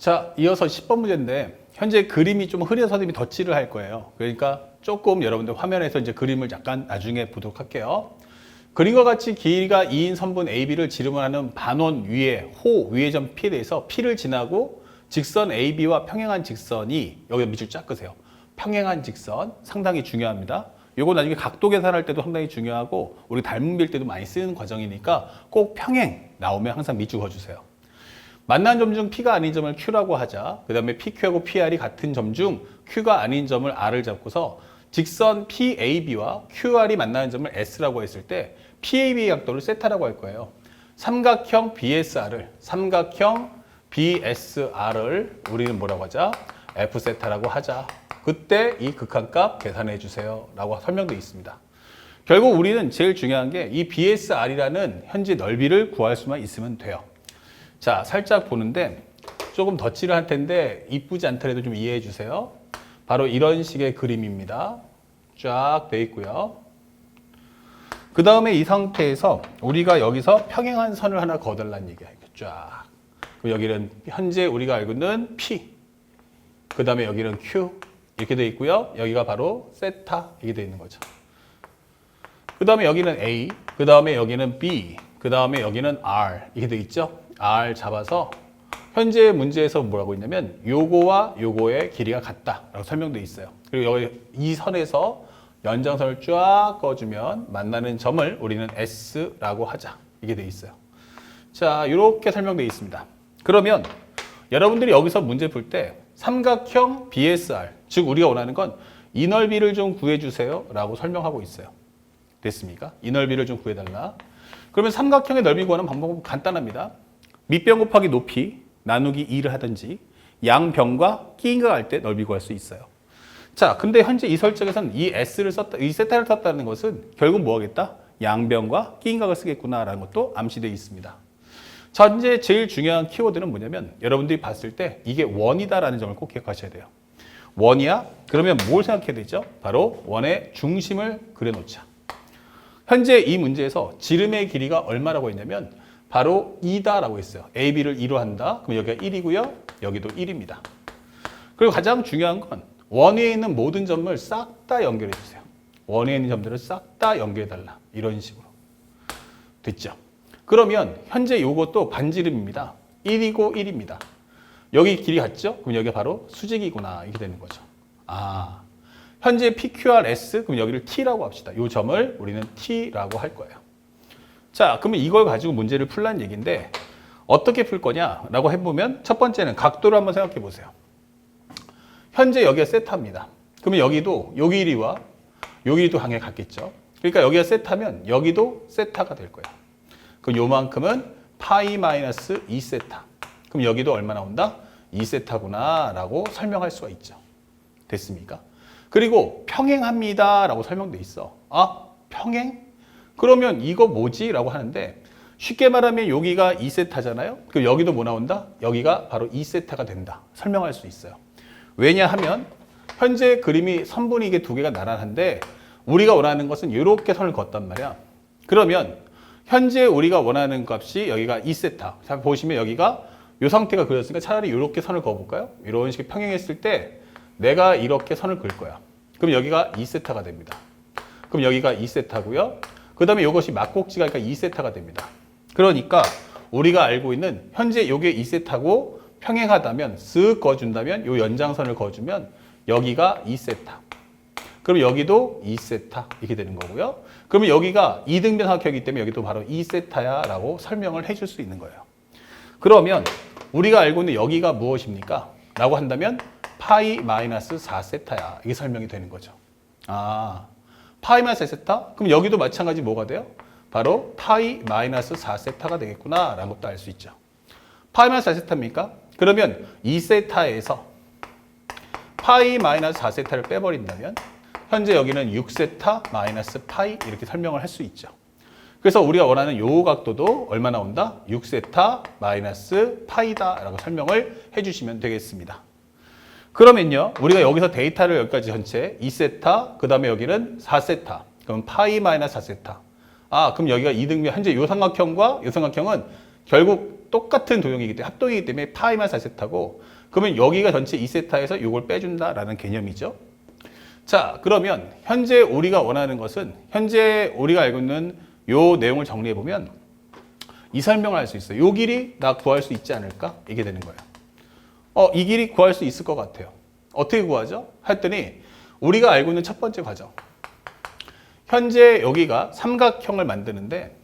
자, 이어서 10번 문제인데 현재 그림이 좀 흐려서 선생님이 덧칠을 할 거예요. 그러니까 조금 여러분들 화면에서 이제 그림을 잠깐 나중에 보도록 할게요. 그림과 같이 길이가 2인 선분 AB를 지름하는 반원 위에 호 위의 점 P에 대해서 P를 지나고 직선 AB와 평행한 직선이 여기 밑줄 쫙 그세요. 평행한 직선 상당히 중요합니다. 요거 나중에 각도 계산할 때도 상당히 중요하고 우리 닮은 빌 때도 많이 쓰는 과정이니까 꼭 평행 나오면 항상 밑줄 그어주세요. 만난 점 중 P가 아닌 점을 Q라고 하자. 그 다음에 PQ하고 PR이 같은 점 중 Q가 아닌 점을 R을 잡고서 직선 PAB와 QR이 만나는 점을 S라고 했을 때 PAB의 각도를 세타라고 할 거예요. 삼각형 BSR을 우리는 뭐라고 하자? F세타라고 하자. 그때 이 극한값 계산해 주세요 라고 설명되어 있습니다. 결국 우리는 제일 중요한 게 이 BSR이라는 현재 넓이를 구할 수만 있으면 돼요. 자, 살짝 보는데 조금 덧칠을 할 텐데 이쁘지 않더라도 좀 이해해 주세요. 바로 이런 식의 그림입니다. 쫙 돼 있고요. 그 다음에 이 상태에서 우리가 여기서 평행한 선을 하나 그어달라는 얘기야. 쫙. 여기는 현재 우리가 알고 있는 P. 그 다음에 여기는 Q. 이렇게 돼 있고요. 여기가 바로 세타. 이렇게 돼 있는 거죠. 그 다음에 여기는 A. 그 다음에 여기는 B. 그 다음에 여기는 R. 이렇게 돼 있죠. R 잡아서 현재 문제에서 뭐라고 있냐면 요거와 요거의 길이가 같다라고 설명되어 있어요. 그리고 여기 이 선에서 연장선을 쫙 그어주면 만나는 점을 우리는 S라고 하자. 이게 돼 있어요. 자, 이렇게 설명되어 있습니다. 그러면 여러분들이 여기서 문제 풀 때 삼각형 BSR, 즉 우리가 원하는 건 이 넓이를 좀 구해주세요 라고 설명하고 있어요. 됐습니까? 이 넓이를 좀 구해달라. 그러면 삼각형의 넓이 구하는 방법은 간단합니다. 밑변 곱하기 높이 나누기 2를 하든지 양변과 끼인가 할 때 넓이 구할 수 있어요. 자, 근데 현재 이 설정에서는 이 S를 썼다, 이 세타를 썼다는 것은 결국 뭐 하겠다? 양변과 끼인각을 쓰겠구나라는 것도 암시되어 있습니다. 자, 현재 제일 중요한 키워드는 뭐냐면 여러분들이 봤을 때 이게 원이다라는 점을 꼭 기억하셔야 돼요. 원이야? 그러면 뭘 생각해야 되죠? 바로 원의 중심을 그려놓자. 현재 이 문제에서 지름의 길이가 얼마라고 했냐면 바로 2다라고 했어요. AB를 2로 한다. 그럼 여기가 1이고요. 여기도 1입니다. 그리고 가장 중요한 건 원 위에 있는 모든 점을 싹 다 연결해 주세요. 원 위에 있는 점들을 싹 다 연결해 달라. 이런 식으로. 됐죠? 그러면 현재 이것도 반지름입니다. 1이고 1입니다. 여기 길이 같죠? 그럼 여기가 바로 수직이구나. 이렇게 되는 거죠. 아, 현재 PQRS, 그럼 여기를 T라고 합시다. 이 점을 우리는 T라고 할 거예요. 자, 그러면 이걸 가지고 문제를 풀라는 얘기인데 어떻게 풀 거냐라고 해보면 첫 번째는 각도를 한번 생각해 보세요. 현재 여기가 세타입니다. 그러면 여기도 요 길이와 요 길이도 당연히 같겠죠. 그러니까 여기가 세타면 여기도 세타가 될 거예요. 그럼 요만큼은 파이 마이너스 2세타. 그럼 여기도 얼마 나온다? 2세타구나 라고 설명할 수가 있죠. 됐습니까? 그리고 평행합니다 라고 설명돼 있어. 아, 평행? 그러면 이거 뭐지? 라고 하는데 쉽게 말하면 여기가 2세타잖아요. 그럼 여기도 뭐 나온다? 여기가 바로 2세타가 된다. 설명할 수 있어요. 왜냐하면 현재 그림이 선분이 이게 두 개가 나란한데 우리가 원하는 것은 이렇게 선을 그었단 말이야. 그러면 현재 우리가 원하는 값이 여기가 2세타. 자, 보시면 여기가 이 상태가 그렸으니까 차라리 이렇게 선을 그어볼까요? 이런 식의 평행했을 때 내가 이렇게 선을 그을 거야. 그럼 여기가 2세타가 됩니다. 그럼 여기가 2세타고요. 그 다음에 이것이 막꼭지가 2세타가 됩니다. 그러니까 우리가 알고 있는 현재 이게 2세타고 평행하다면 쓱 그어준다면 이 연장선을 그어주면 여기가 2세타. 그럼 여기도 2세타 이렇게 되는 거고요. 그러면 여기가 이등변 삼각형이기 때문에 여기도 바로 2세타야 라고 설명을 해줄 수 있는 거예요. 그러면 우리가 알고 있는 여기가 무엇입니까? 라고 한다면 파이 마이너스 4세타야. 이게 설명이 되는 거죠. 아, 파이 마이너스 4세타? 그럼 여기도 마찬가지 뭐가 돼요? 바로 파이 마이너스 4세타가 되겠구나 라는 것도 알 수 있죠. 파이 마이너스 4세타입니까? 그러면 2세타에서 파이 마이너스 4세타를 빼버린다면 현재 여기는 6세타 마이너스 파이 이렇게 설명을 할 수 있죠. 그래서 우리가 원하는 요 각도도 얼마 나온다? 6세타 마이너스 파이다 라고 설명을 해주시면 되겠습니다. 그러면요, 우리가 여기서 데이터를 여기까지 전체 2세타, 그 다음에 여기는 4세타. 그럼 파이 마이너스 4세타. 아, 그럼 여기가 이등변, 현재 요 삼각형과 요 삼각형은 결국 똑같은 도형이기 때문에 합동이기 때문에 파이만 4세타고 그러면 여기가 전체 2세타에서 이걸 빼준다라는 개념이죠. 자, 그러면 현재 우리가 원하는 것은 현재 우리가 알고 있는 요 내용을 정리해 보면 이 설명을 할 수 있어요. 요 길이 나 구할 수 있지 않을까? 이게 되는 거예요. 이 길이 구할 수 있을 것 같아요. 어떻게 구하죠? 했더니 우리가 알고 있는 첫 번째 과정. 현재 여기가 삼각형을 만드는데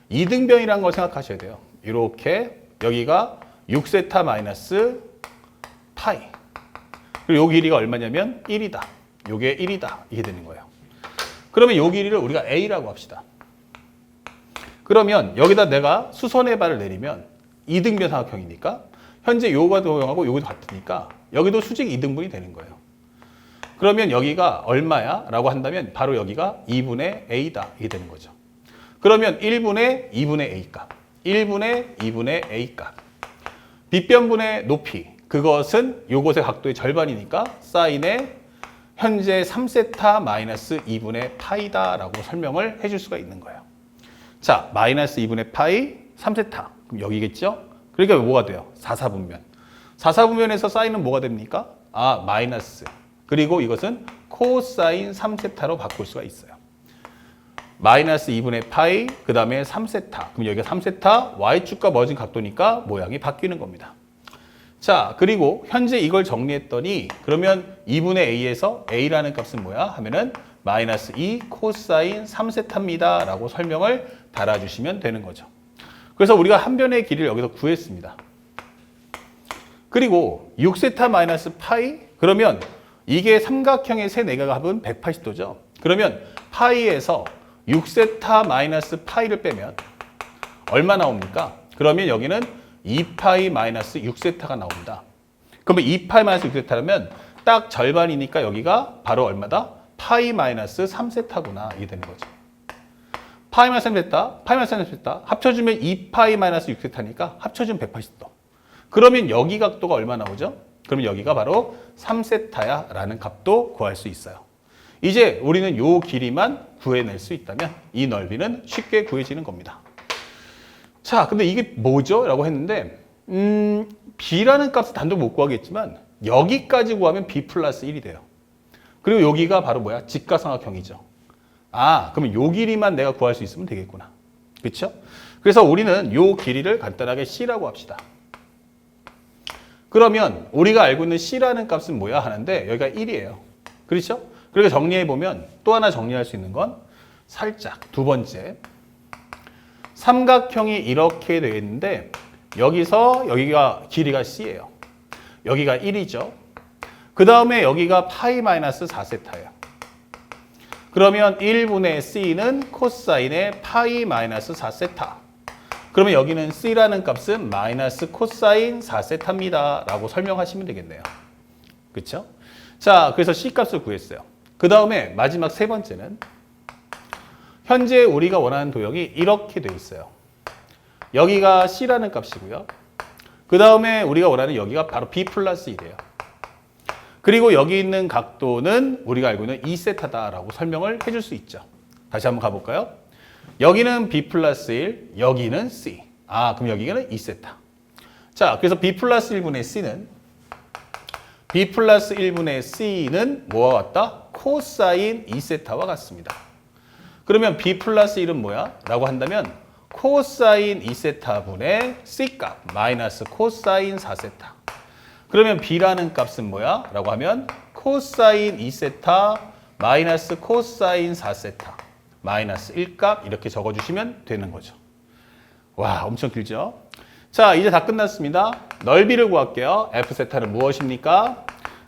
이등변이라는 걸 생각하셔야 돼요. 이렇게 여기가 6세타 마이너스 파이. 그리고 요 길이가 얼마냐면 1이다. 요게 1이다. 이게 되는 거예요. 그러면 요 길이를 우리가 A라고 합시다. 그러면 여기다 내가 수선의 발을 내리면 이등변 삼각형이니까 현재 요가 도형하고 요것도 같으니까 여기도 수직 2등분이 되는 거예요. 그러면 여기가 얼마야? 라고 한다면 바로 여기가 2분의 A다. 이게 되는 거죠. 그러면 1분의 2분의 A 값, 1분의 2분의 A 값. 빗변분의 높이, 그것은 요것의 각도의 절반이니까 사인의 현재 3세타 마이너스 2분의 파이다 라고 설명을 해줄 수가 있는 거예요. 자, 마이너스 2분의 파이 3세타. 그럼 여기겠죠? 그러니까 뭐가 돼요? 4사분면. 4사분면에서 사인은 뭐가 됩니까? 마이너스. 그리고 이것은 코사인 3세타로 바꿀 수가 있어요. 마이너스 2분의 파이, 그 다음에 3세타. 그럼 여기가 3세타, Y축과 멀어진 각도니까 모양이 바뀌는 겁니다. 자, 그리고 현재 이걸 정리했더니 그러면 2분의 A에서 A라는 값은 뭐야? 하면은 마이너스 2 코사인 3세타입니다. 라고 설명을 달아주시면 되는 거죠. 그래서 우리가 한 변의 길이를 여기서 구했습니다. 그리고 6세타 마이너스 파이, 그러면 이게 삼각형의 세 내각 합은 180도죠. 그러면 파이에서 6세타 마이너스 파이를 빼면 얼마 나옵니까? 그러면 여기는 2파이 마이너스 6세타가 나옵니다. 그러면 2파이 마이너스 6세타라면 딱 절반이니까 여기가 바로 얼마다? 파이 마이너스 3세타구나. 이게 되는 거죠. 파이 마이너스 3세타, 파이 마이너스 3세타 합쳐주면 2파이 마이너스 6세타니까 합쳐주면 180도. 그러면 여기 각도가 얼마 나오죠? 그러면 여기가 바로 3세타야 라는 값도 구할 수 있어요. 이제 우리는 요 길이만 구해낼 수 있다면 이 넓이는 쉽게 구해지는 겁니다. 자, 근데 이게 뭐죠? 라고 했는데 B라는 값을 단독 못 구하겠지만 여기까지 구하면 B 플러스 1이 돼요. 그리고 여기가 바로 뭐야? 직각삼각형이죠. 그러면 요 길이만 내가 구할 수 있으면 되겠구나. 그렇죠? 그래서 우리는 요 길이를 간단하게 C라고 합시다. 그러면 우리가 알고 있는 C라는 값은 뭐야 하는데 여기가 1이에요. 그렇죠? 그러니까 정리해보면 또 하나 정리할 수 있는 건 살짝 두 번째 삼각형이 이렇게 되어 있는데 여기서 여기가 길이가 C예요. 여기가 1이죠. 그 다음에 여기가 파이 마이너스 4세타예요. 그러면 1분의 C는 코사인의 파이 마이너스 4세타. 그러면 여기는 C라는 값은 마이너스 코사인 4세타입니다. 라고 설명하시면 되겠네요. 그렇죠? 자, 그래서 C 값을 구했어요. 그 다음에 마지막 세 번째는 현재 우리가 원하는 도형이 이렇게 되어 있어요. 여기가 C라는 값이고요. 그 다음에 우리가 원하는 여기가 바로 B 플러스 1이에요. 그리고 여기 있는 각도는 우리가 알고 있는 2세타다라고 설명을 해줄 수 있죠. 다시 한번 가볼까요? 여기는 B 플러스 1, 여기는 C. 그럼 여기는 2세타. 자, 그래서 B 플러스 1분의 C는 B 플러스 1분의 C는 뭐와 같다? 코사인 2세타와 같습니다. 그러면 B 플러스 1은 뭐야? 라고 한다면 코사인 2세타분의 C 값 마이너스 코사인 4세타. 그러면 B라는 값은 뭐야? 라고 하면 코사인 2세타 마이너스 코사인 4세타 마이너스 1값 이렇게 적어주시면 되는 거죠. 와, 엄청 길죠? 자, 이제 다 끝났습니다. 넓이를 구할게요. F세타는 무엇입니까?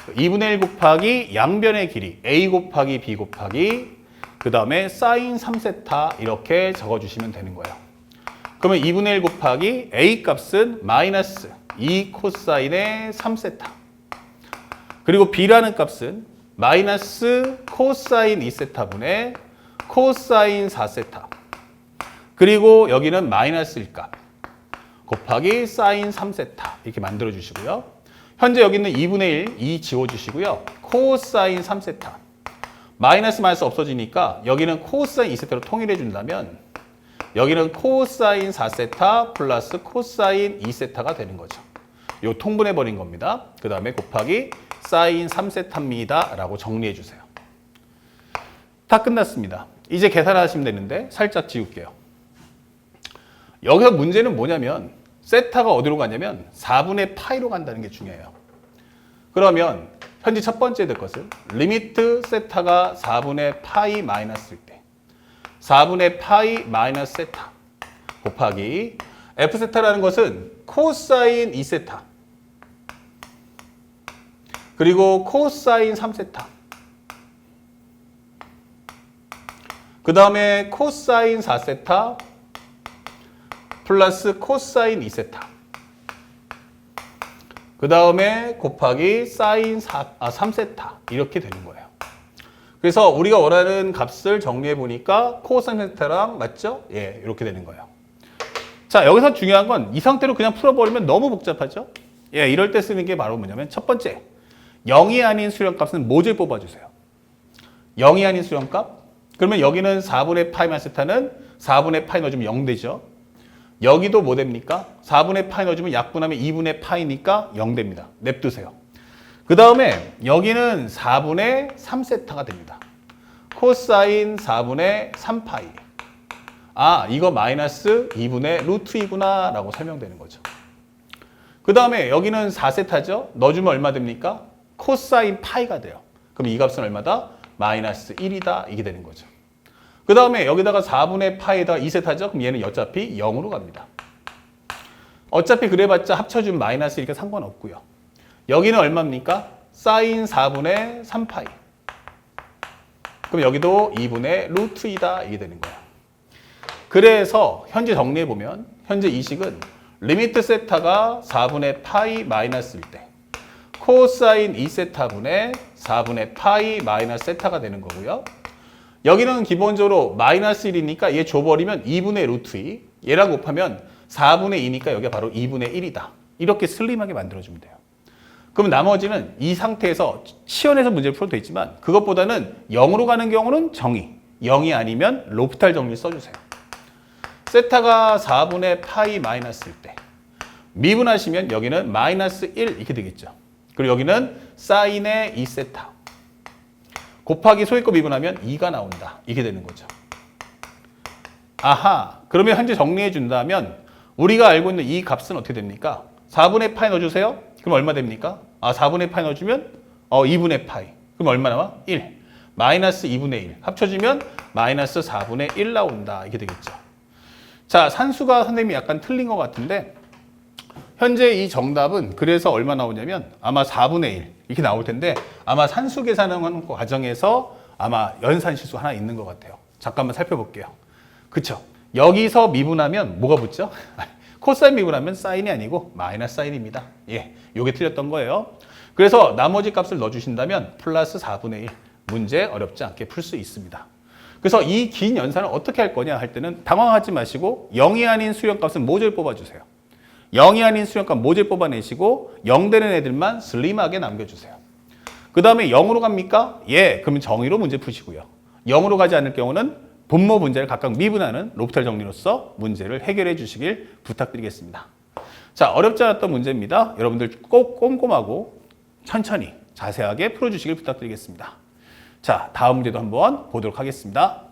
2분의 1 곱하기 양변의 길이 A 곱하기 B 곱하기 그 다음에 사인 3세타 이렇게 적어주시면 되는 거예요. 그러면 2분의 1 곱하기 A 값은 마이너스 2 코사인의 3세타. 그리고 B라는 값은 마이너스 코사인 2세타분의 코사인 4세타. 그리고 여기는 마이너스 1값 곱하기 사인 3세타 이렇게 만들어 주시고요. 현재 여기 있는 2분의 1, 2 지워주시고요. 코사인 3세타. 마이너스 마이너스 없어지니까 여기는 코사인 2세타로 통일해 준다면 여기는 코사인 4세타 플러스 코사인 2세타가 되는 거죠. 요 통분해 버린 겁니다. 그 다음에 곱하기 사인 3세타입니다. 라고 정리해 주세요. 다 끝났습니다. 이제 계산하시면 되는데 살짝 지울게요. 여기서 문제는 뭐냐면 세타가 어디로 가냐면 4분의 파이로 간다는 게 중요해요. 그러면 현재 첫 번째 될 것을 리미트 세타가 4분의 파이 마이너스일 때 4분의 파이 마이너스 세타 곱하기 F 세타라는 것은 코사인 2세타 그리고 코사인 3세타 그 다음에 코사인 4세타 플러스 코사인 2세타 그 다음에 곱하기 사인 3세타 이렇게 되는 거예요. 그래서 우리가 원하는 값을 정리해 보니까 코사인 세타랑 맞죠? 예, 이렇게 되는 거예요. 자, 여기서 중요한 건 이 상태로 그냥 풀어버리면 너무 복잡하죠? 예, 이럴 때 쓰는 게 바로 뭐냐면 첫 번째, 0이 아닌 수렴값은 모듈 뽑아주세요. 0이 아닌 수렴값? 그러면 여기는 4분의 파이 마이너스 세타는 4분의 파이 넣어주면 0 되죠? 여기도 뭐 됩니까? 4분의 파이 넣어주면 약분하면 2분의 파이니까 0 됩니다. 냅두세요. 그 다음에 여기는 4분의 3세타가 됩니다. 코사인 4분의 3파이. 아, 이거 마이너스 2분의 루트이구나 라고 설명되는 거죠. 그 다음에 여기는 4세타죠? 넣어주면 얼마 됩니까? 코사인 파이가 돼요. 그럼 이 값은 얼마다? 마이너스 1이다. 이게 되는 거죠. 그 다음에 여기다가 4분의 파이에다가 2세타죠? 그럼 얘는 어차피 0으로 갑니다. 어차피 그래봤자 합쳐주면 마이너스이니까 상관없고요. 여기는 얼마입니까? 사인 4분의 3파이. 그럼 여기도 2분의 루트이다. 이게 되는 거예요. 그래서 현재 정리해보면 현재 이 식은 리미트 세타가 4분의 파이 마이너스일 때 코사인 2세타분의 4분의 파이 마이너스 세타가 되는 거고요. 여기는 기본적으로 마이너스 1이니까 얘 줘버리면 2분의 루트 2. 얘랑 곱하면 4분의 2니까 여기가 바로 2분의 1이다. 이렇게 슬림하게 만들어주면 돼요. 그럼 나머지는 이 상태에서 시연해서 문제를 풀어도 되지만 그것보다는 0으로 가는 경우는 정의. 0이 아니면 로피탈 정리를 써주세요. 세타가 4분의 파이 마이너스일 때 미분하시면 여기는 마이너스 1 이렇게 되겠죠. 그리고 여기는 사인의 2세타. 곱하기 소위 거 미분하면 2가 나온다. 이게 되는 거죠. 아하, 그러면 현재 정리해 준다면 우리가 알고 있는 이 값은 어떻게 됩니까? 4분의 파이 넣어주세요. 그럼 얼마 됩니까? 아, 4분의 파이 넣어주면 2분의 파이. 그럼 얼마 나와? 1. 마이너스 2분의 1. 합쳐주면 마이너스 4분의 1 나온다. 이게 되겠죠. 자, 산수가 선생님이 약간 틀린 것 같은데 현재 이 정답은 그래서 얼마 나오냐면 아마 4분의 1 이렇게 나올 텐데 아마 산수 계산하는 과정에서 아마 연산 실수 하나 있는 것 같아요. 잠깐만 살펴볼게요. 그쵸? 여기서 미분하면 뭐가 붙죠? 코사인 미분하면 사인이 아니고 마이너스 사인입니다. 예, 요게 틀렸던 거예요. 그래서 나머지 값을 넣어주신다면 플러스 4분의 1 문제 어렵지 않게 풀 수 있습니다. 그래서 이 긴 연산을 어떻게 할 거냐 할 때는 당황하지 마시고 0이 아닌 수렴값은 모듈 뽑아주세요. 0이 아닌 수렴값 모듈 뽑아내시고 0 되는 애들만 슬림하게 남겨주세요. 그 다음에 0으로 갑니까? 예, 그러면 정의로 문제 푸시고요. 0으로 가지 않을 경우는 분모 문제를 각각 미분하는 로피탈 정리로서 문제를 해결해 주시길 부탁드리겠습니다. 자, 어렵지 않았던 문제입니다. 여러분들 꼭 꼼꼼하고 천천히 자세하게 풀어주시길 부탁드리겠습니다. 자, 다음 문제도 한번 보도록 하겠습니다.